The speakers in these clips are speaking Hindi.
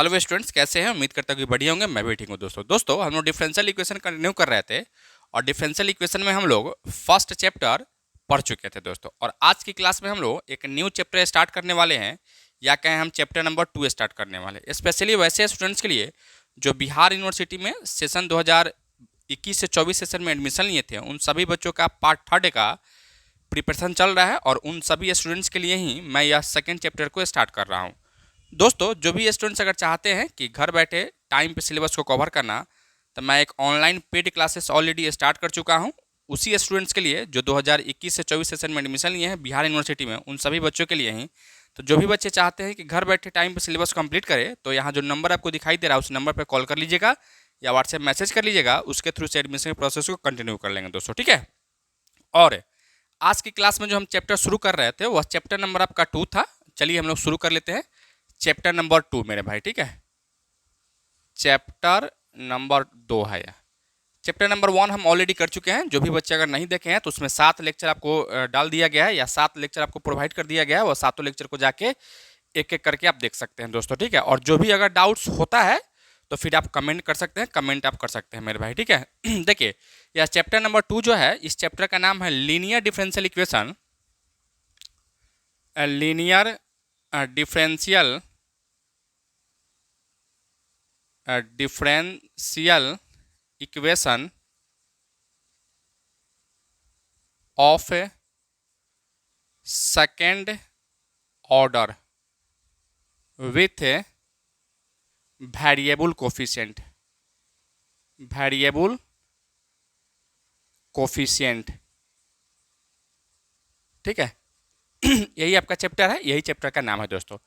हेलो स्टूडेंट्स, कैसे हैं? उम्मीद करता हूँ कि बढ़िया होंगे। मैं भी ठीक हूँ। दोस्तों हम लोग डिफरेंशियल इक्वेशन कंटिन्यू कर रहे थे और डिफरेंशियल इक्वेशन में हम लोग फर्स्ट चैप्टर पढ़ चुके थे दोस्तों। और आज की क्लास में हम लोग एक न्यू चैप्टर स्टार्ट करने वाले हैं, या कहें हम चैप्टर नंबर 2 स्टार्ट करने वाले, स्पेशली वैसे स्टूडेंट्स के लिए जो बिहार यूनिवर्सिटी में सेशन 2021 से 24 सेशन में एडमिशन लिए थे। उन सभी बच्चों का पार्ट 3 का प्रिपरेशन चल रहा है और उन सभी स्टूडेंट्स के लिए ही मैं यह सेकेंड चैप्टर को स्टार्ट कर रहा हूँ। दोस्तों जो भी स्टूडेंट्स अगर चाहते हैं कि घर बैठे टाइम पे सिलेबस को कवर करना, तो मैं एक online paid classes already start कर चुका हूं उसी स्टूडेंट्स के लिए जो 2021 से 24 सेशन में एडमिशन लिए हैं बिहार यूनिवर्सिटी में, उन सभी बच्चों के लिए ही। तो जो भी बच्चे चाहते हैं कि घर बैठे टाइम पे सिलेबस कंप्लीट करें, तो यहाँ जो नंबर आपको दिखाई दे रहा है उस नंबर पर कॉल कर लीजिएगा या व्हाट्सएप मैसेज कर लीजिएगा। उसके थ्रू से एडमिशन के प्रोसेस को कंटिन्यू कर लेंगे दोस्तों, ठीक है। और आज की क्लास में जो हम चैप्टर शुरू कर रहे थे वह चैप्टर नंबर आपका 2 था। चलिए हम लोग शुरू कर लेते हैं चैप्टर नंबर 2 मेरे भाई, ठीक है। चैप्टर नंबर 2 है यह। चैप्टर नंबर 1 हम ऑलरेडी कर चुके हैं। जो भी बच्चे अगर नहीं देखे हैं तो उसमें 7 लेक्चर आपको डाल दिया गया है या 7 लेक्चर आपको प्रोवाइड कर दिया गया है। वह 7 लेक्चर को जाके एक एक करके आप देख सकते हैं दोस्तों, ठीक है। और जो भी अगर डाउट्स होता है तो फिर आप कमेंट कर सकते हैं, कमेंट आप कर सकते हैं मेरे भाई, ठीक है। देखिए यह चैप्टर नंबर 2 जो है, इस चैप्टर का नाम है linear differential equation. Linear differential differential equation of a second order with a variable coefficient, ठीक है। यही आपका चैप्टर है, यही चैप्टर का नाम है दोस्तों।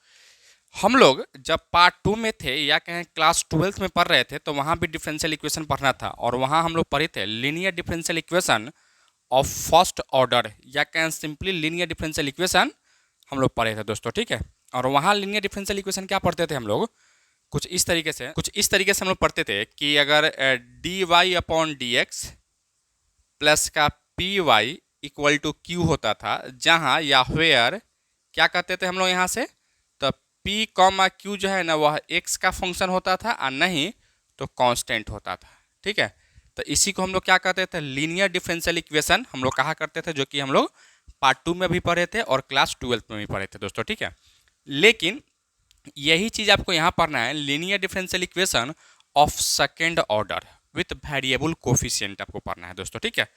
हम लोग जब पार्ट 2 में थे या कहें क्लास 12th में पढ़ रहे थे तो वहाँ भी डिफरेंशियल इक्वेशन पढ़ना था, और वहाँ हम लोग पढ़े थे linear differential equation of first order, या कहें सिंपली लीनियर डिफरेंशियल इक्वेशन हम लोग पढ़े थे दोस्तों, ठीक है। और वहाँ लीनियर डिफरेंशियल इक्वेशन क्या पढ़ते थे हम लोग, कुछ इस तरीके से हम लोग पढ़ते थे कि अगर dy upon d x plus का P y equal to Q होता था, जहाँ या वेयर क्या कहते थे हम लोग यहाँ से, तो पी कॉमा क्यू जो है ना वह एक्स का फंक्शन होता था और नहीं तो कांस्टेंट होता था, ठीक है। तो इसी को हम लोग क्या कहते थे, लीनियर डिफरेंशियल इक्वेशन हम लोग कहा करते थे, जो कि हम लोग पार्ट 2 में भी पढ़े थे और क्लास 12th में भी पढ़े थे दोस्तों, ठीक है। लेकिन यही चीज़ आपको यहाँ पढ़ना है, linear differential equation of second order with variable coefficient आपको पढ़ना है दोस्तों, ठीक है।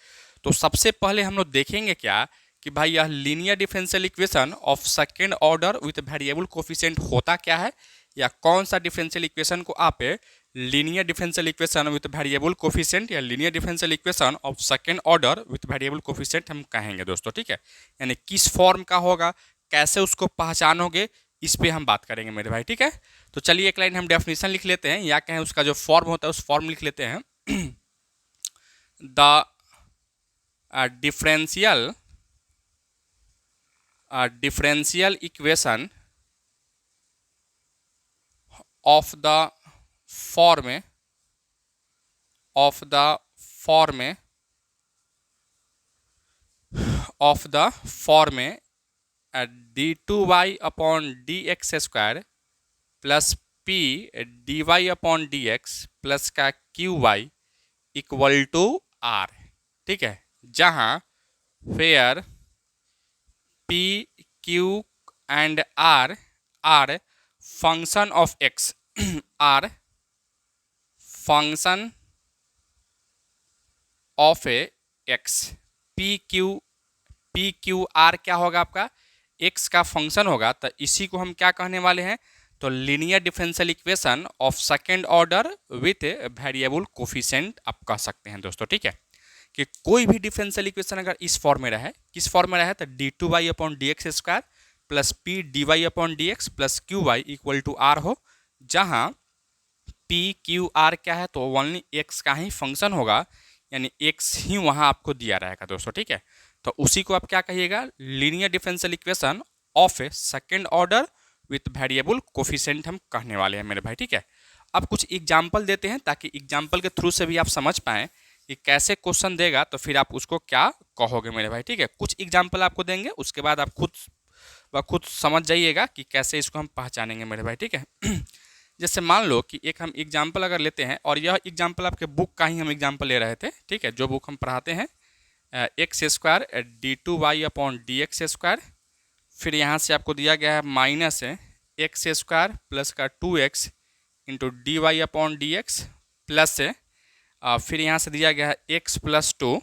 तो सबसे पहले हम लोग देखेंगे क्या कि भाई यह linear differential equation of second order with variable coefficient होता क्या है, या कौन सा डिफरेंशियल इक्वेशन को आप linear differential equation with variable coefficient या linear differential equation of second order with variable coefficient हम कहेंगे दोस्तों, ठीक है। यानी किस फॉर्म का होगा, कैसे उसको पहचानोगे, इस पे हम बात करेंगे मेरे भाई, ठीक है। तो चलिए एक लाइन हम डेफिनेशन लिख लेते हैं, या कहें उसका जो फॉर्म होता है उस फॉर्म लिख लेते हैं। The differential equation of the form d2y upon dx square plus p dy upon dx plus का qy इक्वल टू r, ठीक है। जहाँ फेयर p q and r are function of x are function of a x, p q r क्या होगा आपका, x का फंक्शन होगा। तो इसी को हम क्या कहने वाले हैं, तो linear differential equation of second order with variable coefficient आप कह सकते हैं दोस्तों, ठीक है। कि कोई भी डिफरेंशियल इक्वेशन अगर इस फॉर्म में रहे, किस फॉर्म में रहे, तो d2y upon d x square plus p d y upon d x plus q y equal to r हो, जहाँ पी क्यू आर क्या है, तो ओनली एक्स का ही फंक्शन होगा, यानी एक्स ही वहाँ आपको दिया रहेगा दोस्तों, ठीक है। तो उसी को आप क्या कहिएगा, linear differential equation of A second order with variable coefficient हम कहने वाले हैं मेरे भाई, ठीक है। अब कुछ एग्जाम्पल देते हैं ताकि एग्जाम्पल के थ्रू से भी आप समझ पाएँ कि कैसे क्वेश्चन देगा तो फिर आप उसको क्या कहोगे मेरे भाई, ठीक है। कुछ एग्जाम्पल आपको देंगे, उसके बाद आप खुद समझ जाइएगा कि कैसे इसको हम पहचानेंगे मेरे भाई, ठीक है। जैसे मान लो कि एक हम एग्जाम्पल अगर लेते हैं, और यह एग्जाम्पल आपके बुक का ही हम एग्जाम्पल ले रहे थे, ठीक है, जो बुक हम पढ़ाते हैं, एक्स स्क्वायर d2y/dx², फिर यहाँ से आपको दिया गया है माइनस x² प्लस का 2x इंटू dy/dx प्लस फिर यहाँ से दिया गया है x plus 2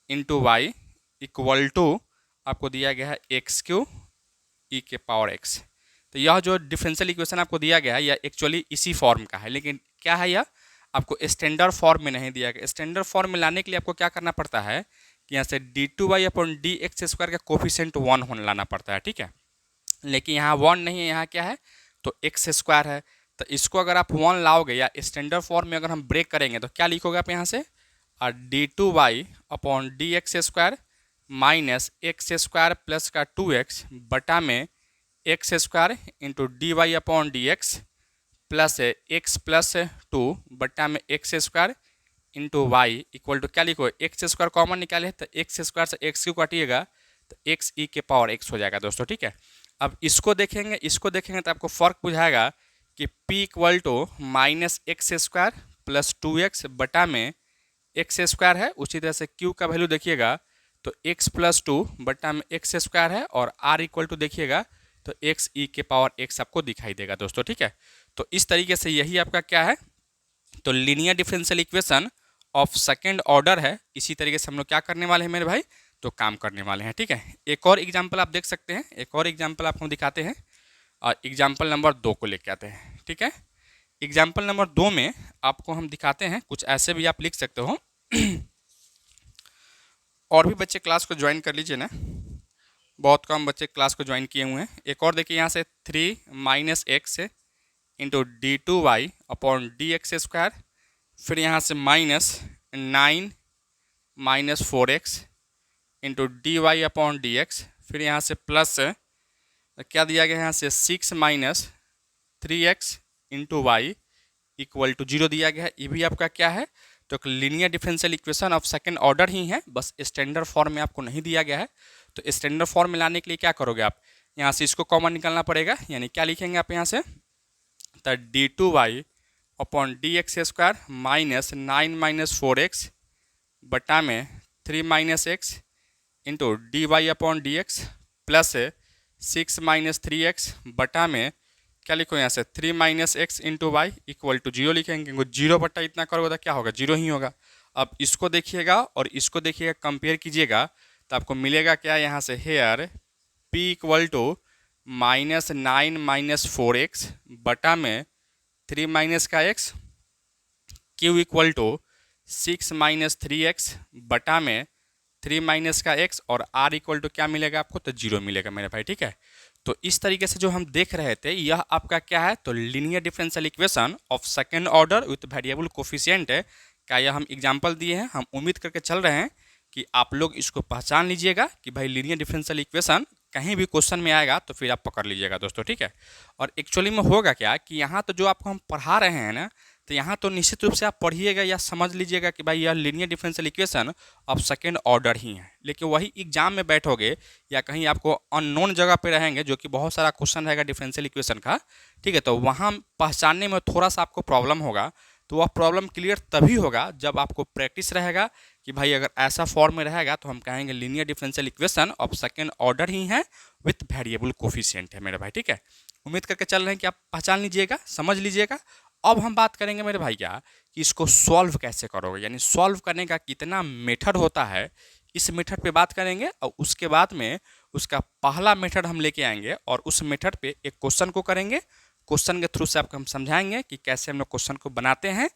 into y equal to आपको दिया गया है x³ e के पावर x। तो यह जो डिफरेंशियल इक्वेशन आपको दिया गया है यह एक्चुअली इसी फॉर्म का है, लेकिन क्या है, यह आपको स्टैंडर्ड फॉर्म में नहीं दिया गया। स्टैंडर्ड फॉर्म में लाने के लिए आपको क्या करना पड़ता है कि यहाँ से d2y/dx² का कोफिशिएंट 1 होने लाना पड़ता है, ठीक है। लेकिन यहाँ 1 नहीं है, यहाँ क्या है, तो x² है। तो इसको अगर आप 1 लाओगे या स्टैंडर्ड फॉर्म में अगर हम ब्रेक करेंगे तो क्या लिखोगे आप यहाँ से, d2y/dx² माइनस x² प्लस का 2x बटा में x² into dy/dx plus x plus 2 बटा में x² into y equal to क्या लिखो, x² कॉमन निकाले तो x² से x³ काटिएगा तो x e के पावर x हो जाएगा दोस्तों, ठीक है। अब इसको देखेंगे तो आपको फ़र्क बुझाएगा कि p equal to minus x² plus 2x बटा में x² है। उसी तरह से q का वैल्यू देखिएगा तो x प्लस 2 बटा में x² है, और r इक्वल टू देखिएगा तो x e के पावर x आपको दिखाई देगा दोस्तों, ठीक है। तो इस तरीके से यही आपका क्या है, तो linear differential equation of second order है। इसी तरीके से हम लोग क्या करने वाले हैं मेरे भाई, तो काम करने वाले हैं, ठीक है। एक और एग्जाम्पल आप देख सकते हैं, एक और एग्जाम्पल आपको दिखाते हैं, और एग्जाम्पल नंबर 2 को लेके आते हैं, ठीक है। एग्जाम्पल नंबर 2 में आपको हम दिखाते हैं, कुछ ऐसे भी आप लिख सकते हो और भी बच्चे क्लास को ज्वाइन कर लीजिए ना, बहुत कम बच्चे क्लास को ज्वाइन किए हुए हैं। एक और देखिए यहाँ से 3 माइनस एक्स इंटू d2y/dx², फिर यहाँ से minus 9 minus 4x into dy/dx, फिर यहाँ से प्लस क्या दिया गया है, यहाँ से 6 minus 3x into y equal to 0 दिया गया है। ये भी आपका क्या है, तो एक linear differential equation of second order ही है, बस स्टैंडर्ड फॉर्म में आपको नहीं दिया गया है। तो स्टैंडर्ड फॉर्म में लाने के लिए क्या करोगे आप, यहाँ से इसको कॉमन निकालना पड़ेगा, यानी क्या लिखेंगे आप यहाँ से, तो d2y/dx² माइनस 9 माइनस 4x बटा में 3 minus x into dy/dx plus 6 minus 3x बटा में क्या लिखो यहाँ से 3 minus x into y equal to 0 लिखेंगे, 0 बटा इतना करोगे तो क्या होगा, 0 ही होगा। अब इसको देखिएगा और इसको देखिएगा, कंपेयर कीजिएगा तो आपको मिलेगा क्या, यहाँ से here p equal to minus 9 minus 4x बटा में 3 माइनस का x, q equal to 6 minus 3x बटा में 3 माइनस का x, और r इक्वल टू क्या मिलेगा आपको, तो 0 मिलेगा मेरे भाई, ठीक है। तो इस तरीके से जो हम देख रहे थे यह आपका क्या है, तो linear differential equation of second order with variable coefficient है का यह हम एग्जांपल दिए हैं। हम उम्मीद करके चल रहे हैं कि आप लोग इसको पहचान लीजिएगा कि भाई लीनियर डिफरेंशियल इक्वेशन कहीं भी क्वेश्चन में आएगा तो फिर आप पकड़ लीजिएगा दोस्तों, ठीक है। और एक्चुअली में होगा क्या कि यहाँ तो जो आपको हम पढ़ा रहे हैं ना, तो यहाँ तो निश्चित रूप से आप पढ़िएगा या समझ लीजिएगा कि भाई यह linear differential equation of second order ही है, लेकिन वही एग्जाम में बैठोगे या कहीं आपको अननोन जगह पे रहेंगे जो कि बहुत सारा क्वेश्चन रहेगा डिफरेंशियल इक्वेशन का, ठीक है, तो वहाँ पहचानने में थोड़ा सा आपको प्रॉब्लम होगा। तो वह प्रॉब्लम क्लियर तभी होगा जब आपको प्रैक्टिस रहेगा कि भाई अगर ऐसा फॉर्म में रहेगा तो हम कहेंगे linear differential equation of second order ही है विथ वेरिएबल कोफिशिएंट है मेरे भाई, ठीक है। उम्मीद करके चल रहे हैं कि आप पहचान लीजिएगा, समझ लीजिएगा। अब हम बात करेंगे मेरे भाई क्या कि इसको सॉल्व कैसे करोगे, यानी सॉल्व करने का कितना मेथड होता है, इस मेथड पे बात करेंगे। और उसके बाद में उसका पहला मेथड हम लेके आएंगे और उस मेथड पे एक क्वेश्चन को करेंगे। क्वेश्चन के थ्रू से आपको हम समझाएंगे कि कैसे हम लोग क्वेश्चन को बनाते हैं,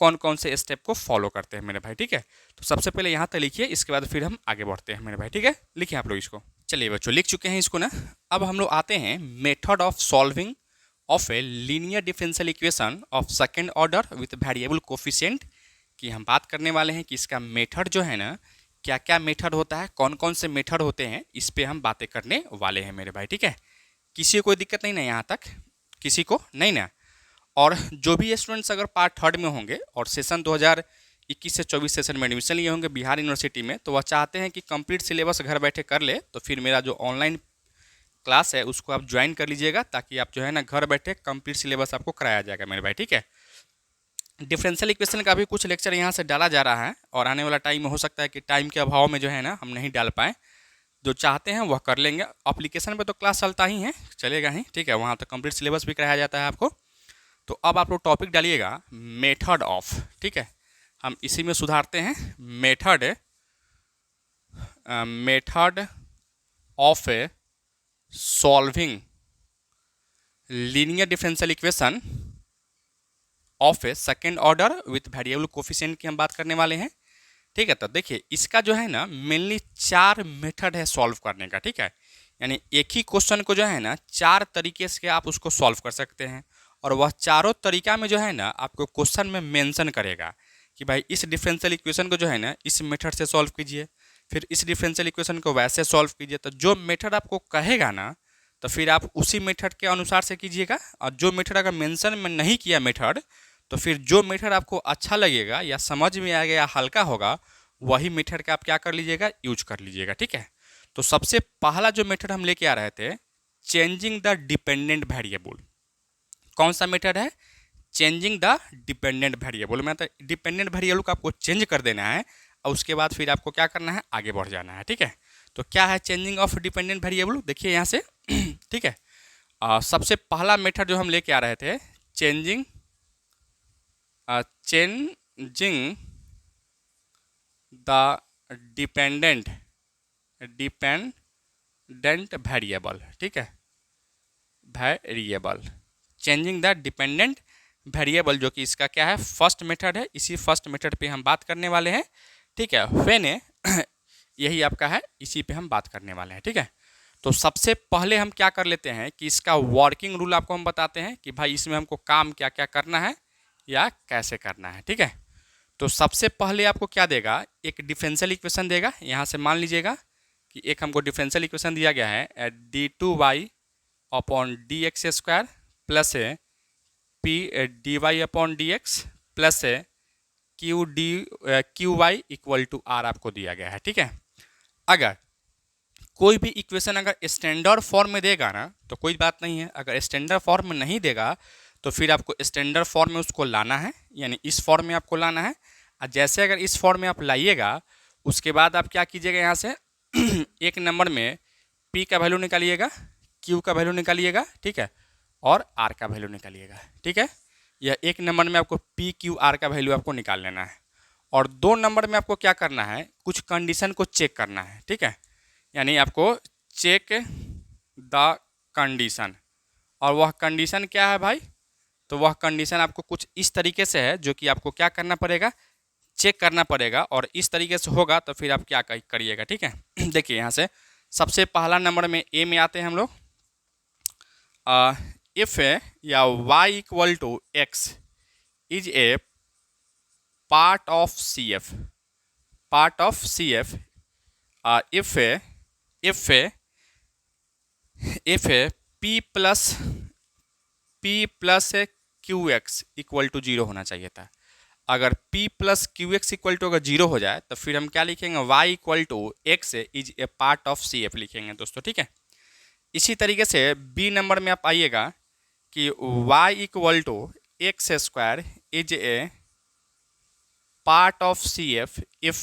कौन कौन से स्टेप को फॉलो करते हैं मेरे भाई, ठीक है। तो सबसे पहले यहाँ तक लिखिए, इसके बाद फिर हम आगे बढ़ते हैं मेरे भाई, ठीक है। लिखिए आप लोग इसको, चलिए बच्चों लिख चुके हैं इसको ना। अब हम लोग आते हैं method of solving of a linear differential equation of second order with variable coefficient की हम बात करने वाले हैं कि इसका मेथड जो है ना, क्या क्या मेथड होता है, कौन कौन से मेथड होते हैं, इस पे हम बातें करने वाले हैं मेरे भाई, ठीक है। किसी को कोई दिक्कत नहीं ना यहाँ तक, किसी को नहीं ना। और जो भी स्टूडेंट्स अगर पार्ट थर्ड में होंगे और सेशन 2021 से 24 सेशन में एडमिशन लिए होंगे बिहार यूनिवर्सिटी में, तो वह चाहते हैं कि कंप्लीट सिलेबस घर बैठे कर ले, तो फिर मेरा जो ऑनलाइन क्लास है उसको आप ज्वाइन कर लीजिएगा, ताकि आप जो है ना घर बैठे कंप्लीट सिलेबस आपको कराया जाएगा मेरे भाई, ठीक है। डिफरेंशियल इक्वेशन का भी कुछ लेक्चर यहाँ से डाला जा रहा है, और आने वाला टाइम में हो सकता है कि टाइम के अभाव में जो है ना हम नहीं डाल पाएँ। जो चाहते हैं वह कर लेंगे। एप्लीकेशन पे तो क्लास चलता ही है, चलेगा ही, ठीक है, वहाँ तो कंप्लीट सिलेबस भी कराया जाता है आपको। तो अब आप लोग टॉपिक डालिएगा मेथड ऑफ, ठीक है, हम इसी में सुधारते हैं। Method of A solving linear differential equation of A second order with variable coefficient की हम बात करने वाले हैं, ठीक है। तो देखिए इसका जो है ना मेनली 4 मेथड है सॉल्व करने का, ठीक है। यानी एक ही क्वेश्चन को जो है ना 4 तरीके से आप उसको सॉल्व कर सकते हैं, और वह चारों तरीका में जो है ना आपको क्वेश्चन में मेंशन करेगा कि भाई इस डिफरेंशियल इक्वेशन को जो है ना इस मेथड से सॉल्व कीजिए, फिर इस डिफरेंशियल इक्वेशन को वैसे सॉल्व कीजिए। तो जो मेथड आपको कहेगा ना तो फिर आप उसी मेथड के अनुसार से कीजिएगा, और जो मेथड अगर मेंशन में नहीं किया मेथड, तो फिर जो मेथड आपको अच्छा लगेगा या समझ में आएगा या हल्का होगा वही मेथड का आप क्या कर लीजिएगा, यूज कर लीजिएगा, ठीक है। तो सबसे पहला जो मेथड हम लेके आ रहे थे, चेंजिंग द डिपेंडेंट वेरिएबल। कौन सा मेथड है? Changing the dependent variable. मैं तो डिपेंडेंट वेरिएबल को आपको चेंज कर देना है, और उसके बाद फिर आपको क्या करना है, आगे बढ़ जाना है, ठीक है। तो क्या है चेंजिंग ऑफ डिपेंडेंट वेरिएबल, देखिए यहाँ से ठीक है। सबसे पहला मेथड जो हम लेके आ रहे थे, चेंजिंग द डिपेंडेंट वेरिएबल, ठीक है, variable, changing the dependent variable, जो कि इसका क्या है, फर्स्ट मेथड है। इसी फर्स्ट मेथड पे हम बात करने वाले हैं, ठीक है। व्हेन यही आपका है, इसी पे हम बात करने वाले हैं, ठीक है। तो सबसे पहले हम क्या कर लेते हैं कि इसका वर्किंग रूल आपको हम बताते हैं कि भाई इसमें हमको काम क्या क्या करना है या कैसे करना है, ठीक है। तो सबसे पहले आपको क्या देगा, एक डिफरेंशियल इक्वेशन देगा। यहाँ से मान लीजिएगा कि एक हमको डिफरेंशियल इक्वेशन दिया गया है d2y upon d x square plus p d y upon d x plus q y equal to r आपको दिया गया है, ठीक है। अगर कोई भी इक्वेशन अगर स्टैंडर्ड फॉर्म में देगा ना तो कोई बात नहीं है, अगर स्टैंडर्ड फॉर्म में नहीं देगा तो फिर आपको स्टैंडर्ड फॉर्म में उसको लाना है, यानी इस फॉर्म में आपको लाना है। और जैसे अगर इस फॉर्म में आप लाइएगा, उसके बाद आप क्या कीजिएगा, यहाँ से एक नंबर में p का वैल्यू निकालिएगा, q का वैल्यू निकालिएगा, ठीक है, और r का वैल्यू निकालिएगा, ठीक है। यह एक नंबर में आपको p q r का वैल्यू आपको निकाल लेना है, और 2 नंबर में आपको क्या करना है, कुछ कंडीशन को चेक करना है, ठीक है। यानी आपको चेक द कंडीशन, और वह कंडीशन क्या है भाई, तो वह कंडीशन आपको कुछ इस तरीके से है जो कि आपको क्या करना पड़ेगा, चेक करना पड़ेगा, और इस तरीके से होगा तो फिर आप क्या करिएगा, ठीक है। देखिए यहाँ से सबसे पहला नंबर में ए में आते हैं हम लोग। इफ या y equal to x is a part of c f, if p plus q x equal to 0 होना चाहिए था। अगर p plus q x equal to अगर 0 हो जाए तो फिर हम क्या लिखेंगे, y equal to x is a part of c f लिखेंगे दोस्तों, ठीक है। इसी तरीके से बी नंबर में आप आइएगा कि y equal to x square is a part of c f if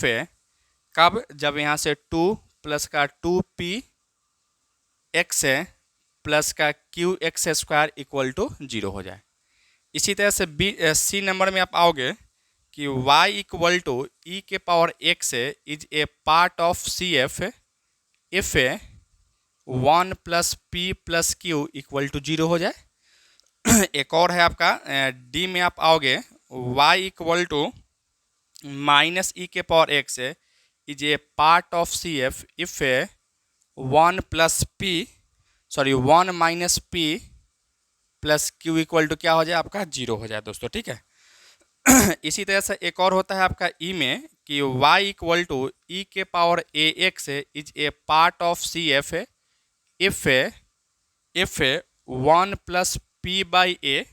कब, जब यहाँ से 2 प्लस का 2p एक्स प्लस का q x square equal to 0 हो जाए। इसी तरह से सी नंबर में आप आओगे कि y इक्वल टू ई के power x is a part of c f if 1 plus p plus q equal to 0 हो जाए। एक और है आपका डी में आप आओगे, y equal to minus e के power x is a part of c f if 1 minus p plus q equal to क्या हो जाए, आपका 0 हो जाए दोस्तों, ठीक है। इसी तरह से एक और होता है आपका ई में कि y इक्वल टू ई के power a x is a part of c f if 1 plus p by a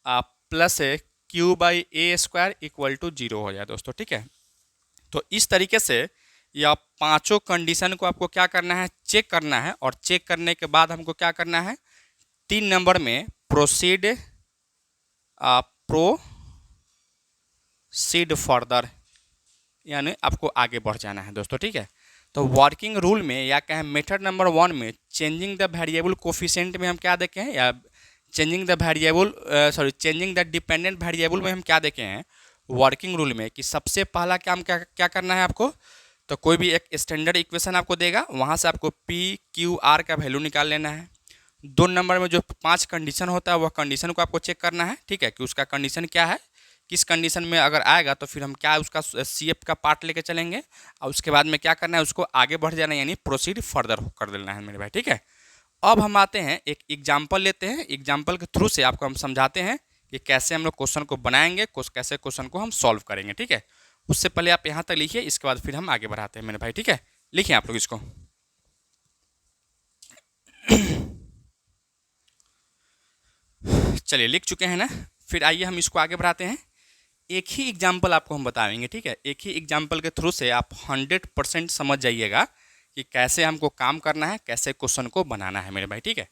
plus q by a square equal to 0 हो जाए दोस्तों, ठीक है। तो इस तरीके से या पांचों कंडीशन को आपको क्या करना है, चेक करना है। और चेक करने के बाद हमको क्या करना है, 3 नंबर में प्रोसीड फर्दर, यानी आपको आगे बढ़ जाना है दोस्तों, ठीक है। तो वर्किंग रूल में या कहें मेथड नंबर 1 में चेंजिंग द वेरिएबल कोफिशिएंट में हम क्या देखे हैं, या चेंजिंग द डिपेंडेंट वेरिएबल में हम क्या देखे हैं वर्किंग रूल में, कि सबसे पहला काम क्या करना है आपको, तो कोई भी एक स्टैंडर्ड इक्वेशन आपको देगा, वहाँ से आपको पी क्यू आर का वैल्यू निकाल लेना है। 2 नंबर में जो 5 कंडीशन होता है वह कंडीशन को आपको चेक करना है, ठीक है, कि उसका कंडीशन क्या है, किस कंडीशन में अगर आएगा तो फिर हम क्या उसका CF का पार्ट लेके चलेंगे, और उसके बाद में क्या करना है, उसको आगे बढ़ जाना है, यानी प्रोसीड फर्दर कर देना है मेरे भाई, ठीक है। अब हम आते हैं एक एग्जाम्पल लेते हैं, एग्जाम्पल के थ्रू से आपको हम समझाते हैं कि कैसे हम लोग क्वेश्चन को बनाएंगे, कैसे क्वेश्चन को हम सॉल्व करेंगे, ठीक है। उससे पहले आप यहाँ तक लिखिए, इसके बाद फिर हम आगे बढ़ाते हैं मेरे भाई, ठीक है। लिखिए आप लोग इसको। चलिए लिख चुके हैं ना, फिर आइए हम इसको आगे बढ़ाते हैं। एक ही एग्जाम्पल आपको हम बताएंगे, ठीक है। एक ही एग्जाम्पल के थ्रू से आप 100% समझ जाइएगा कि कैसे हमको काम करना है, कैसे क्वेश्चन को बनाना है मेरे भाई, ठीक है।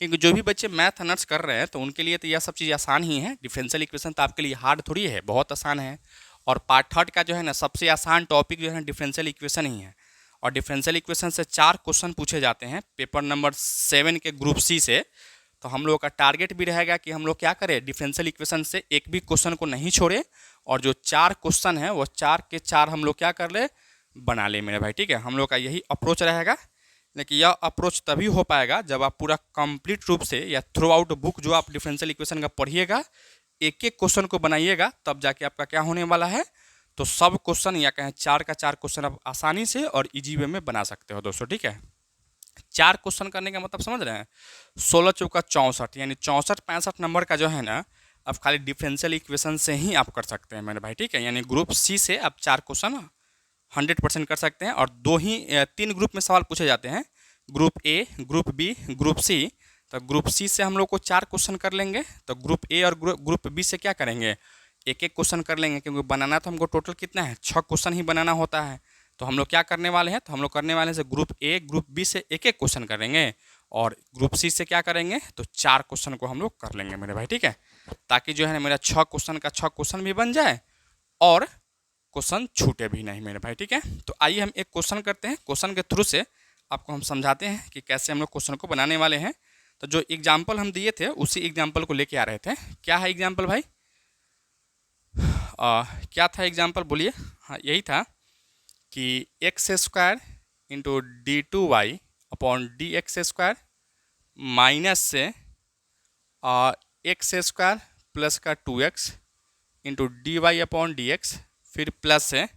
क्योंकि जो भी बच्चे मैथ ऑनर्स कर रहे हैं तो उनके लिए तो यह सब चीज़ आसान ही है। डिफरेंशियल इक्वेशन तो आपके लिए हार्ड थोड़ी है, बहुत आसान है। और पार्ट 3 का जो है ना सबसे आसान टॉपिक जो है डिफरेंशियल इक्वेशन ही है। और डिफरेंशियल इक्वेशन से 4 क्वेश्चन पूछे जाते हैं पेपर नंबर 7 के ग्रुप सी से। तो हम लोग का टारगेट भी रहेगा कि हम लोग क्या करें, डिफरेंशियल इक्वेशन से एक भी क्वेश्चन को नहीं छोड़े, और जो 4 क्वेश्चन है वो 4 के 4 हम लोग क्या कर ले, बना ले मेरे भाई, ठीक है। हम लोग का यही अप्रोच रहेगा। लेकिन यह अप्रोच तभी हो पाएगा जब आप पूरा कंप्लीट रूप से या थ्रू आउट बुक जो आप डिफरेंशियल इक्वेशन का पढ़िएगा, एक एक क्वेश्चन को बनाइएगा, तब जाके आपका क्या होने वाला है, तो सब क्वेश्चन या कहें 4 का 4 क्वेश्चन आप आसानी से और इजी वे में बना सकते हो दोस्तों, ठीक है। 4 क्वेश्चन करने का मतलब समझ रहे हैं, 16 चौका 64, यानी 64-65 नंबर का जो है ना, आप खाली डिफरेंशियल इक्वेशन से ही आप कर सकते हैं मेरे भाई, ठीक है। यानी ग्रुप सी से आप 4 क्वेश्चन 100% कर सकते हैं। और 3 ग्रुप में सवाल पूछे जाते हैं, group A, group B, group C. तो ग्रुप सी से हम लोग को 4 क्वेश्चन कर लेंगे, तो ग्रुप ए और ग्रुप बी से क्या करेंगे, एक एक क्वेश्चन कर लेंगे, क्योंकि बनाना तो हमको टोटल कितना है, 6 क्वेश्चन ही बनाना होता है। तो हम लोग क्या करने वाले हैं, तो हम लोग करने वाले हैं ग्रुप ए ग्रुप बी से एक एक क्वेश्चन करेंगे, और ग्रुप सी से क्या करेंगे, तो 4 क्वेश्चन को हम लोग कर लेंगे मेरे भाई, ठीक है। ताकि जो है मेरा 6 क्वेश्चन का 6 क्वेश्चन भी बन जाए और क्वेश्चन छूटे भी नहीं मेरे भाई, ठीक है। तो आइए हम एक क्वेश्चन करते हैं, क्वेश्चन के थ्रू से आपको हम समझाते हैं कि कैसे हम लोग क्वेश्चन को बनाने वाले हैं। तो जो एग्जाम्पल हम दिए थे उसी एग्जाम्पल को लेके आ रहे थे। क्या है एग्जाम्पल भाई, क्या था एग्जाम्पल बोलिए। हाँ यही था कि x² into d2y upon dx² minus से x² प्लस का 2x into dy upon dx, फिर प्लस से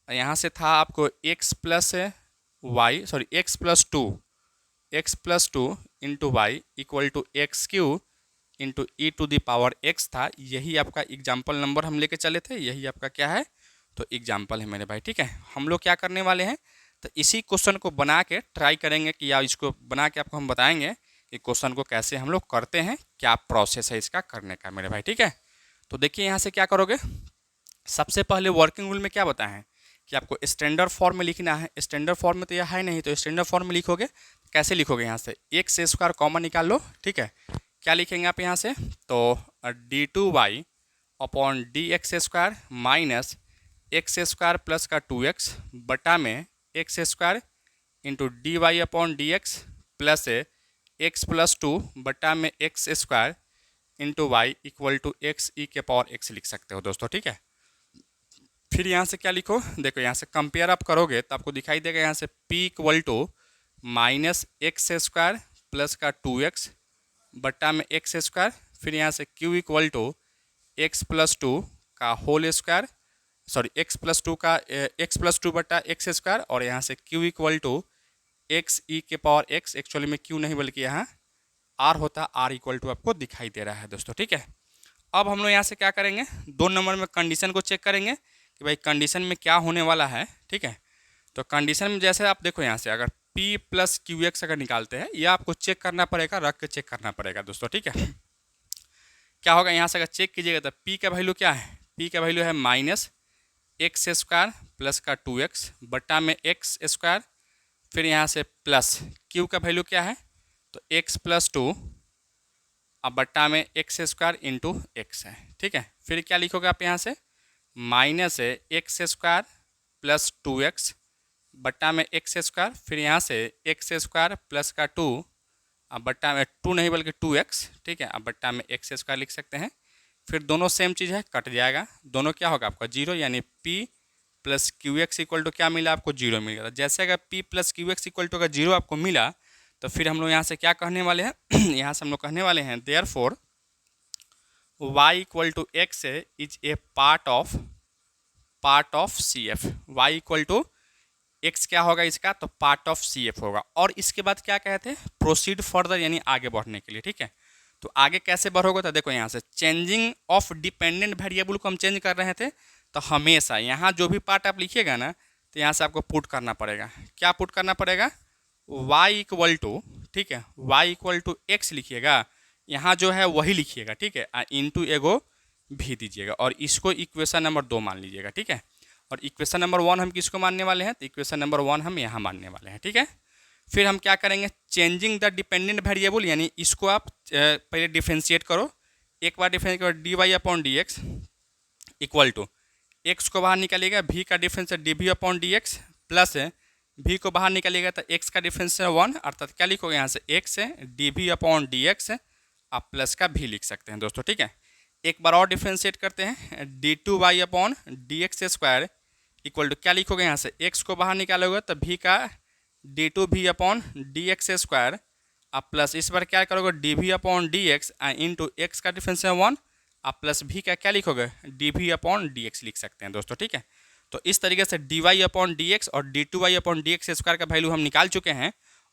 यहाँ से था आपको x plus two into y equal to x³ into e⁻x था। यही आपका एग्जाम्पल नंबर हम लेके चले थे, यही आपका क्या है, तो एग्जाम्पल है मेरे भाई, ठीक है। हम लोग क्या करने वाले हैं, तो इसी क्वेश्चन को बना के ट्राई करेंगे कि, या इसको बना के आपको हम बताएंगे कि क्वेश्चन को कैसे हम लोग करते हैं, क्या प्रोसेस है इसका करने का मेरे भाई, ठीक है। तो देखिए यहाँ से क्या करोगे, सबसे पहले वर्किंग रूल में क्या बताएं हैं कि आपको स्टैंडर्ड फॉर्म में लिखना है। स्टैंडर्ड फॉर्म में तो यह है नहीं, तो स्टैंडर्ड फॉर्म में लिखोगे, कैसे लिखोगे, यहाँ से x² कॉमन निकाल लो, ठीक है। क्या लिखेंगे आप यहाँ से, तो d2y upon dx² minus x² plus का 2x बटा में x² into dy upon dx plus x plus 2 बटा में x² into y equal to x लिख सकते हो दोस्तों, ठीक है। फिर यहाँ से क्या लिखो, देखो यहाँ से कंपेयर आप करोगे तो आपको दिखाई देगा यहाँ से p equal to minus x² plus का 2x बटा में x², फिर यहाँ से q equal to x plus 2 का होल स्क्वायर, x प्लस 2 बटा x², और यहाँ से q equal to x actually में q नहीं बल्कि यहाँ r होता, r इक्वल टू आपको दिखाई दे रहा है दोस्तों, ठीक है। अब हम लोग यहाँ से क्या करेंगे, 2 नंबर में कंडीशन को चेक करेंगे कि भाई कंडीशन में क्या होने वाला है, ठीक है। तो कंडीशन में जैसे आप देखो यहाँ से अगर p प्लस QX अगर निकालते हैं, यह आपको चेक करना पड़ेगा, रख के चेक करना पड़ेगा दोस्तों, ठीक है। क्या होगा यहाँ से अगर चेक कीजिएगा तो p का वैल्यू क्या है, p का वैल्यू है माइनस एक्स स्क्वायर प्लस का 2x बटा में एक्स स्क्वायर, फिर यहाँ से प्लस क्यू का वैल्यू क्या है तो x प्लस 2 अब बट्टा में एक्स स्क्वायर इंटू एक्स है, ठीक है। फिर क्या लिखोगे आप यहाँ से माइनस है एक्स स्क्वायर प्लस 2x बट्टा में एक्स स्क्वायर, फिर यहाँ से एक्स स्क्वायर प्लस का 2 अब बट्टा में 2 नहीं बल्कि 2x, ठीक है। अब बट्टा में एक्स स्क्वायर लिख सकते हैं। फिर दोनों सेम चीज़ है, कट जाएगा, दोनों क्या होगा आपका जीरो, यानी p plus q x equal to क्या मिला आपको जीरो मिल गया। जैसे अगर p plus q x equal to अगर जीरो आपको मिला तो फिर हम लोग यहाँ से क्या कहने वाले हैं यहाँ से हम लोग कहने वाले हैं therefore y equal to x is a part of c f. Y equal to x क्या होगा इसका तो पार्ट ऑफ सी एफ होगा। और इसके बाद क्या कहते हैं प्रोसीड फर्दर, यानी आगे बढ़ने के लिए, ठीक है। तो आगे कैसे बढ़ोगे तो देखो यहाँ से चेंजिंग ऑफ डिपेंडेंट वेरिएबल को हम चेंज कर रहे थे, तो हमेशा यहाँ जो भी पार्ट आप लिखिएगा ना तो यहाँ से आपको पुट करना पड़ेगा। क्या पुट करना पड़ेगा y इक्वल टू, ठीक है, y इक्वल टू एक्स लिखिएगा, यहाँ जो है वही लिखिएगा, ठीक है, इंटू एगो भी दीजिएगा और इसको इक्वेशन नंबर 2 मान लीजिएगा, ठीक है। और इक्वेशन नंबर 1 हम किसको मानने वाले हैं तो इक्वेशन नंबर 1 हम यहाँ मानने वाले हैं, ठीक है। फिर हम क्या करेंगे चेंजिंग द डिपेंडेंट वेरिएबल, यानी इसको आप पहले डिफ्रेंशिएट करो, एक बार डिफ्रेंशिएट करो d y upon d x equal to x को बाहर निकालिएगा v का difference d v upon d x plus v को बाहर निकालिएगा तो x का डिफरेंस है 1, अर्थात क्या लिखोगे यहाँ से x है d v upon d x, आप प्लस का v लिख सकते हैं दोस्तों, ठीक है। एक बार और डिफ्रेंशिएट करते हैं d two y upon d x square equal to क्या लिखोगे यहाँ से x को बाहर निकालोगे तो v का d two v upon d x square, आप प्लस इस बार क्या करोगे d v upon d x into x का डिफरेंस है 1, आप प्लस v का क्या लिखोगे d v upon d x लिख सकते हैं दोस्तों, ठीक है। तो इस तरीके से d y upon d x और d two y upon d x square का वैल्यू हम निकाल चुके हैं।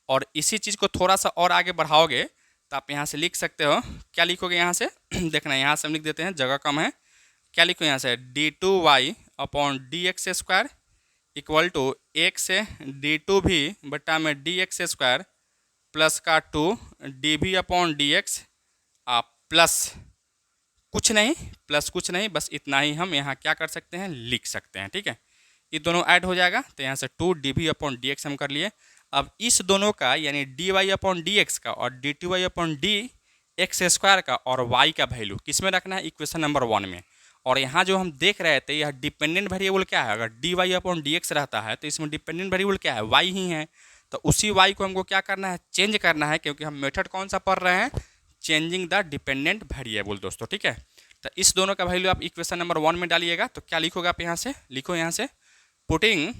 और इसी चीज़ को थोड़ा सा और आगे बढ़ाओगे तो आप यहाँ से लिख सकते हो, क्या लिखोगे यहाँ से देखना यहाँ से हम लिख देते हैं, जगह कम है, क्या लिखो यहाँ से d two y upon d x square equal to एक से डी टू भी बटा में डी एक्स स्क्वायर प्लस का 2 d v upon d x plus कुछ नहीं, बस इतना ही हम यहाँ क्या कर सकते हैं लिख सकते हैं, ठीक है। ये दोनों ऐड हो जाएगा तो यहाँ से 2 d v upon d x हम कर लिए। अब इस दोनों का यानी d y upon d x का और d t y upon d x square का और वाई का वैल्यू किस में रखना है इक्वेशन नंबर 1 में। और यहाँ जो हम देख रहे थे यह डिपेंडेंट वेरिएबल क्या है, अगर d y upon d x रहता है तो इसमें डिपेंडेंट वेरिएबल क्या है वाई ही है। तो उसी वाई को हमको क्या करना है चेंज करना है, क्योंकि हम मेथड कौन सा पढ़ रहे हैं चेंजिंग द डिपेंडेंट वेरिएबल दोस्तों, ठीक है। तो इस दोनों का वैल्यू आप इक्वेशन नंबर 1 में डालिएगा तो क्या लिखोगे आप यहाँ से लिखो यहाँ से putting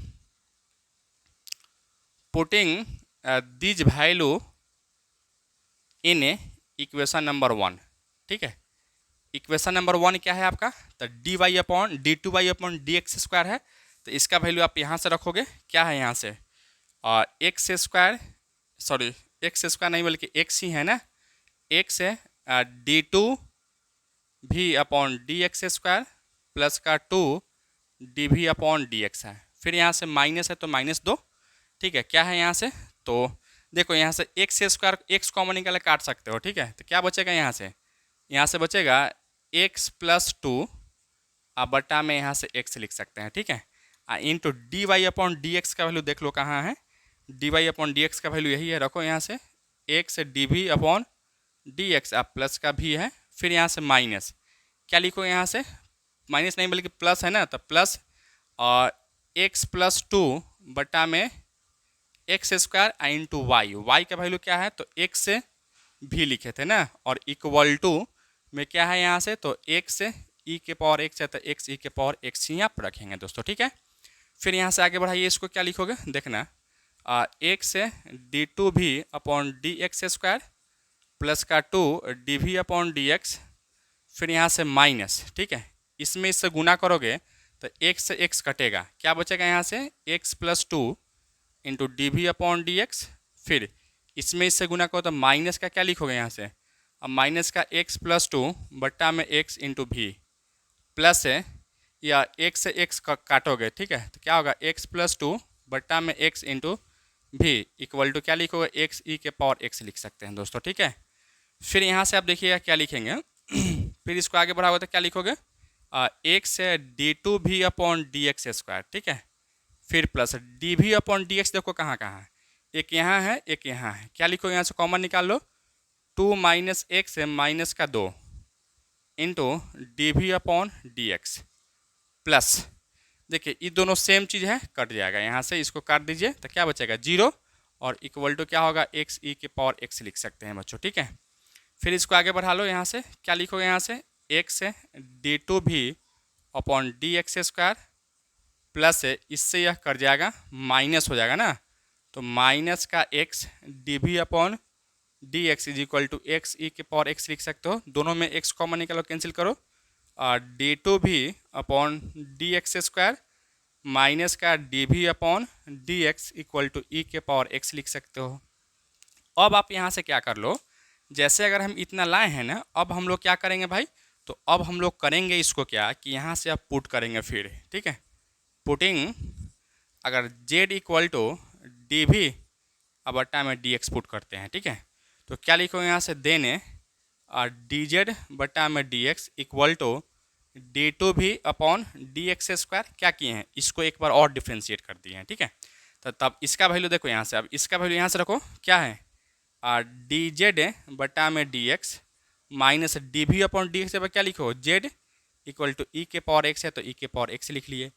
this value in equation number 1, ठीक है। इक्वेशन नंबर 1 क्या है आपका तो d y upon d two y upon d x square है, तो इसका वैल्यू आप यहाँ से रखोगे क्या है यहाँ से x square, sorry x square नहीं बल्कि एक्स ही है ना, एक्स है D two v upon d x square plus का 2 D v upon d x है। फिर यहाँ से माइनस है तो -2, ठीक है। क्या है यहाँ से तो देखो यहाँ से एक्स स्क्वायर एक्स कॉमन निकाले काट सकते हो, ठीक है। तो क्या बचेगा यहाँ से बचेगा एक्स प्लस 2 अब बटा में यहाँ से एक्स लिख सकते हैं, ठीक है। Into d y upon d x का वैल्यू देख लो कहाँ है, d y upon d x का वैल्यू यही है, रखो यहाँ से x d v upon d x आप प्लस का भी है। फिर यहाँ से माइनस क्या लिखो यहाँ से माइनस नहीं बल्कि प्लस है ना, तो प्लस और एक्स प्लस 2 बटा में एक्स स्क्वायर इंटू वाई का वैल्यू क्या है तो एक्स से भी लिखे थे ना, और इक्वल टू में क्या है यहाँ से तो एक्स ई के पावर एक्स है तो एक्स ई के पावर एक्स ही आप रखेंगे दोस्तों, ठीक है। फिर यहाँ से आगे बढ़ाइए, इसको क्या लिखोगे देखना x d two v upon d x square plus का 2 d v upon d x, फिर यहाँ से माइनस, ठीक है। इसमें इससे गुना करोगे तो x से x कटेगा, क्या बचेगा यहाँ से x plus 2 into d v upon d x, फिर इसमें इससे गुना करो तो माइनस का क्या लिखोगे यहाँ से अब माइनस का x प्लस 2 बट्टा में x इंटू भी प्लस है या x से x काटोगे, ठीक है। तो क्या होगा x प्लस 2 बट्टा में x इंटू भी इक्वल टू क्या लिखोगे x ई के पावर x लिख सकते हैं दोस्तों, ठीक है। फिर यहाँ से आप देखिएगा क्या लिखेंगे फिर इसको आगे बढ़ाओगे तो क्या लिखोगे x d two v upon d x square, ठीक है। फिर plus D v upon d x, देखो कहाँ कहाँ है, एक यहाँ है एक यहाँ है, क्या लिखो यहाँ से कॉमन निकाल लो, 2 माइनस एक्स माइनस का 2 into D v upon d x plus, देखिए ये दोनों सेम चीज़ है, कट जाएगा, यहाँ से इसको काट दीजिए तो क्या बचेगा 0 और इक्वल टू क्या होगा एक्स ई के पावर एक्स लिख सकते हैं बच्चों, ठीक है। फिर इसको आगे बढ़ा लो, यहाँ से क्या लिखोगे, यहाँ से x d two v upon d x square plus इससे यह कट जाएगा, माइनस हो जाएगा ना, तो माइनस का x d v upon d x is equal to x e के पावर एक्स लिख सकते हो, दोनों में एक्स कॉमन निकालो, कैंसिल करो, और d two v upon d x square minus का d v upon d x equal to e के पावर एक्स लिख सकते हो। अब आप यहाँ से क्या कर लो, जैसे अगर हम इतना लाए हैं ना, अब हम लोग क्या करेंगे भाई, तो अब हम लोग करेंगे इसको क्या कि यहाँ से आप पुट करेंगे फिर, ठीक है। पुटिंग अगर z इक्वल टू डी भी अब बट्टा में डी एक्स पुट करते हैं, ठीक है, तो क्या लिखो यहाँ से देने और डी जेड बट्टा में d x equal to d two v upon d x square, क्या किए हैं इसको एक बार और डिफ्रेंशिएट कर दिए हैं, ठीक है। तो तब इसका वैल्यू देखो यहाँ से, अब इसका वैल्यू यहाँ से रखो, क्या है डी जेड बटा में d x minus D v upon d x, क्या लिखो जेड इक्वल टू ई के पावर एक्स है तो ई के पावर एक्स लिख लिए।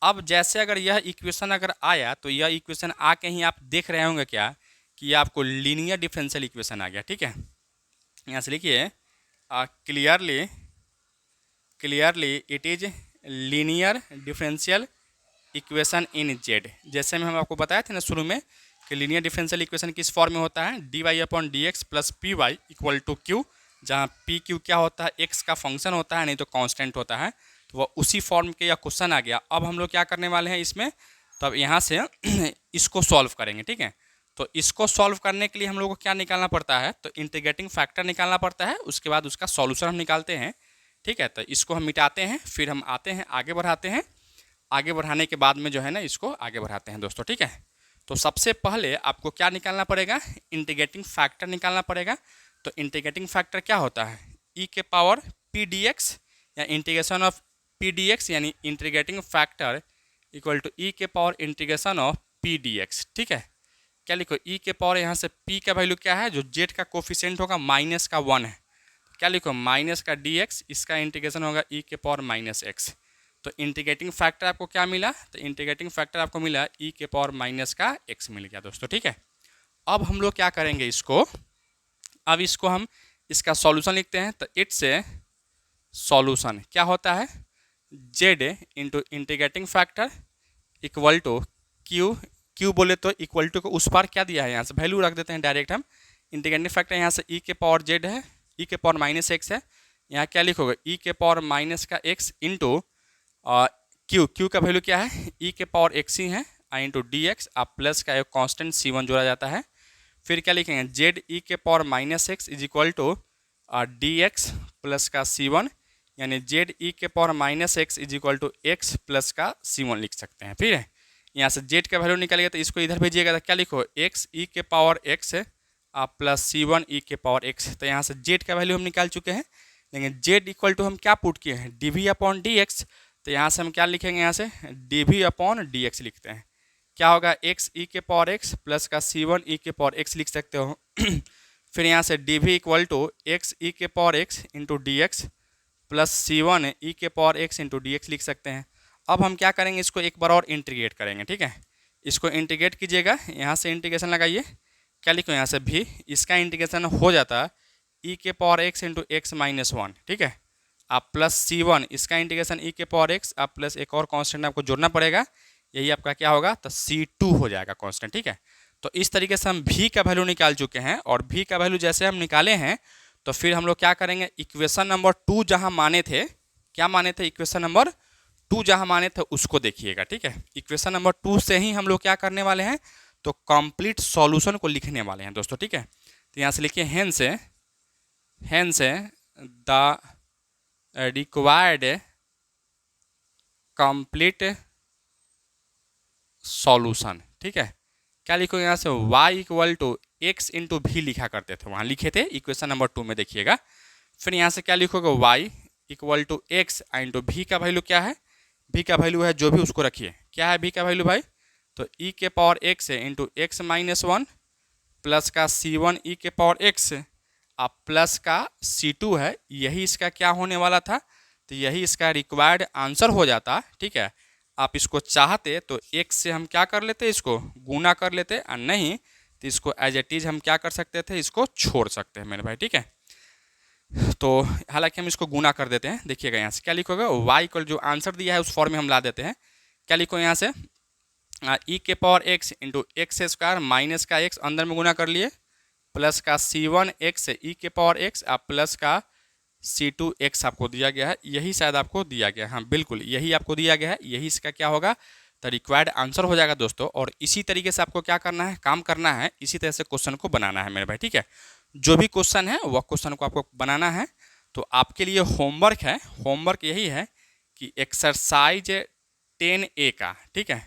अब जैसे अगर यह इक्वेशन अगर आया तो यह इक्वेशन आके ही आप देख रहे होंगे क्या कि आपको लीनियर डिफरेंशियल इक्वेशन आ गया, ठीक है। यहाँ से लिखिए clearly it is linear differential equation in Z, जैसे में हम आपको बताए थे ना शुरू में कि लीनियर डिफरेंशियल इक्वेशन किस फॉर्म में होता है, d y upon d x plus p y equal to q, जहाँ पी क्यू क्या होता है एक्स का फंक्शन होता है, नहीं तो कांस्टेंट होता है, तो वह उसी फॉर्म के यह क्वेश्चन आ गया। अब हम लोग क्या करने वाले हैं इसमें, तो अब यहाँ से इसको सॉल्व करेंगे, ठीक है। तो इसको सॉल्व करने के लिए हम लोग को क्या निकालना पड़ता है, तो इंटीग्रेटिंग फैक्टर निकालना पड़ता है, उसके बाद उसका सॉल्यूशन हम निकालते हैं, ठीक है। तो इसको हम मिटाते हैं, फिर हम आते हैं आगे बढ़ाते हैं, आगे बढ़ाने के बाद में जो है ना इसको आगे बढ़ाते हैं दोस्तों, ठीक है। तो सबसे पहले आपको क्या निकालना पड़ेगा, इंटीग्रेटिंग फैक्टर निकालना पड़ेगा। तो इंटीग्रेटिंग फैक्टर क्या होता है, ई के पावर पी डी एक्स या integration of P D x, यानी integrating factor equal to e के power integration of P D x, ठीक है। क्या लिखो ई के पावर, यहाँ से पी का वैल्यू क्या है, जो जेड का कोफिशिएंट होगा माइनस का 1 है, क्या लिखो माइनस का डी एक्स, इसका इंटीग्रेशन होगा ई के पावर माइनस एक्स। तो इंटीग्रेटिंग फैक्टर आपको क्या मिला, तो इंटीग्रेटिंग फैक्टर आपको मिला ई के पावर माइनस का एक्स मिल गया दोस्तों, ठीक है। अब हम लोग क्या करेंगे इसको, अब इसको हम इसका सॉल्यूशन लिखते हैं, तो इट्स ए सॉल्यूशन क्या होता है, z into integrating factor equal to q बोले तो इक्वल टू को उस पार क्या दिया है, यहाँ से वैल्यू रख देते हैं डायरेक्ट हम, इंटीग्रेटिंग फैक्टर यहाँ से ई के पावर जेड है, ई के पावर माइनस एक्स है, यहाँ क्या लिखोगे ई के पावर माइनस का एक्स इंटू क्यू का वैल्यू क्या है, ई के पावर एक्स ही है, इंटू डी एक्स, आप प्लस का एक कांस्टेंट c1 जोड़ा जाता है। फिर क्या लिखेंगे जेड ई के power minus x is equal to d x plus का c1, यानी जेड ई के power minus x is equal to x plus का c1 लिख सकते हैं। फिर यहाँ से जेड का वैल्यू निकालिएगा तो इसको इधर भेजिएगा तो क्या लिखो एक्स ई के पावर एक्स आप प्लस c1 ई के पावर एक्स, तो यहाँ से जेड का वैल्यू हम निकाल चुके हैं, लेकिन जेड इक्वल टू हम क्या पुट किए हैं, d v upon d x, तो यहाँ से हम क्या लिखेंगे, यहाँ से d v upon d x लिखते हैं, क्या होगा एक्स ई के पावर एक्स प्लस का c1 ई के पावर एक्स लिख सकते हो। फिर यहाँ से d v equal to x e के power x into d x plus c1 e के power x into d x लिख सकते हैं। अब हम क्या करेंगे, इसको एक बार और इंटीग्रेट करेंगे, ठीक है। इसको इंटीग्रेट कीजिएगा, यहाँ से इंटीग्रेशन लगाइए, क्या लिखो यहाँ से भी, इसका इंटीग्रेशन हो जाता है ई के power x into x minus 1, ठीक है, आप प्लस c1, इसका इंटीग्रेशन ई के पावर एक्स आप प्लस एक और कांस्टेंट आपको जोड़ना पड़ेगा, यही आपका क्या होगा, तो c2 हो जाएगा कांस्टेंट, ठीक है। तो इस तरीके से हम v का वैल्यू निकाल चुके हैं, और v का वैल्यू जैसे हम निकाले हैं तो फिर हम लोग क्या करेंगे, इक्वेशन नंबर 2 जहाँ माने थे, क्या माने थे, इक्वेशन नंबर 2 जहाँ माने थे उसको देखिएगा, ठीक है। इक्वेशन नंबर 2 से ही हम लोग क्या करने वाले हैं, तो कंप्लीट सॉल्यूशन को लिखने वाले हैं दोस्तों, ठीक है। तो यहाँ से लिखिए hence the required complete solution, ठीक है। क्या लिखो यहाँ से y equal to x into भी लिखा करते थे, वहाँ लिखे थे इक्वेशन नंबर 2 में, देखिएगा। फिर यहाँ से क्या लिखोगे y equal to x into भी का वैल्यू क्या है, भी का वैल्यू है जो भी उसको रखिए, क्या है भी का वैल्यू भाई, तो ई के पावर एक्स है into x minus one plus का सी वन ई के पावर एक्स अब प्लस का सी टू है, यही इसका क्या होने वाला था, तो यही इसका रिक्वायर्ड आंसर हो जाता। ठीक है, आप इसको चाहते तो एक से हम क्या कर लेते, इसको गुना कर लेते, और नहीं तो इसको एज इट इज हम क्या कर सकते थे, इसको छोड़ सकते हैं मेरे भाई। ठीक है, तो हालांकि हम इसको गुना कर देते हैं, देखिएगा यहाँ से क्या लिखोगे, वाई इक्वल जो आंसर दिया है उस फॉर्म में हम ला देते हैं। क्या लिखो यहाँ से, ई के power x into x square minus का एक्स अंदर में गुना कर लिए प्लस का सी वन एक्स ई के पावर एक्स प्लस का सी टू एक्स आपको दिया गया है, यही शायद आपको दिया गया है, हाँ बिल्कुल यही आपको दिया गया है, यही इसका क्या होगा, तो रिक्वायर्ड आंसर हो जाएगा दोस्तों। और इसी तरीके से आपको क्या करना है, काम करना है, इसी तरह से क्वेश्चन को बनाना है मेरे भाई। ठीक है, जो भी क्वेश्चन है वह क्वेश्चन को आपको बनाना है। तो आपके लिए होमवर्क है, होमवर्क यही है कि एक्सरसाइज 10A का, ठीक है,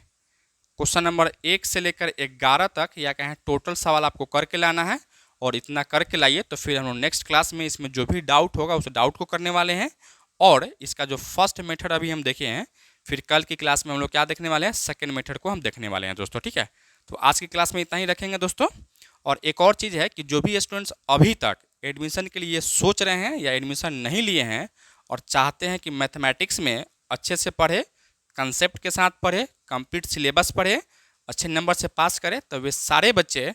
क्वेश्चन नंबर 1 से लेकर 11 तक या कहें टोटल सवाल आपको करके लाना है। और इतना करके लाइए तो फिर हम लोग नेक्स्ट क्लास में इसमें जो भी डाउट होगा उस डाउट को करने वाले हैं। और इसका जो फर्स्ट मेथड अभी हम देखे हैं, फिर कल की क्लास में हम लोग क्या देखने वाले हैं, सेकंड मेथड को हम देखने वाले हैं दोस्तों। ठीक है, तो आज की क्लास में इतना ही रखेंगे दोस्तों। और एक और चीज़ है कि जो भी स्टूडेंट्स अभी तक एडमिशन के लिए सोच रहे हैं या एडमिशन नहीं लिए हैं और चाहते हैं कि मैथमेटिक्स में अच्छे से पढ़े, कंसेप्ट के साथ पढ़े, कंप्लीट सिलेबस पढ़े, अच्छे नंबर से पास करें, तो वे सारे बच्चे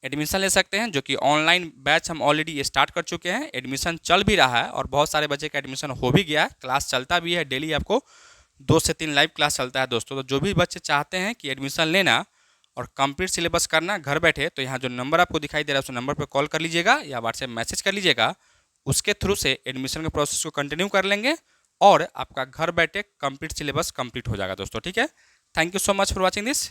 एडमिशन ले सकते हैं। जो कि ऑनलाइन बैच हम ऑलरेडी स्टार्ट कर चुके हैं, एडमिशन चल भी रहा है और बहुत सारे बच्चे का एडमिशन हो भी गया है, क्लास चलता भी है, डेली आपको 2 से 3 लाइव क्लास चलता है दोस्तों। तो जो भी बच्चे चाहते हैं कि एडमिशन लेना और कंप्लीट सिलेबस करना घर बैठे, तो यहाँ जो नंबर आपको दिखाई दे रहा है उस नंबर पर कॉल कर लीजिएगा या व्हाट्सएप मैसेज कर लीजिएगा, उसके थ्रू से एडमिशन के प्रोसेस को कंटिन्यू कर लेंगे और आपका घर बैठे कंप्लीट सिलेबस कंप्लीट हो जाएगा दोस्तों। ठीक है, thank you so much for watching this.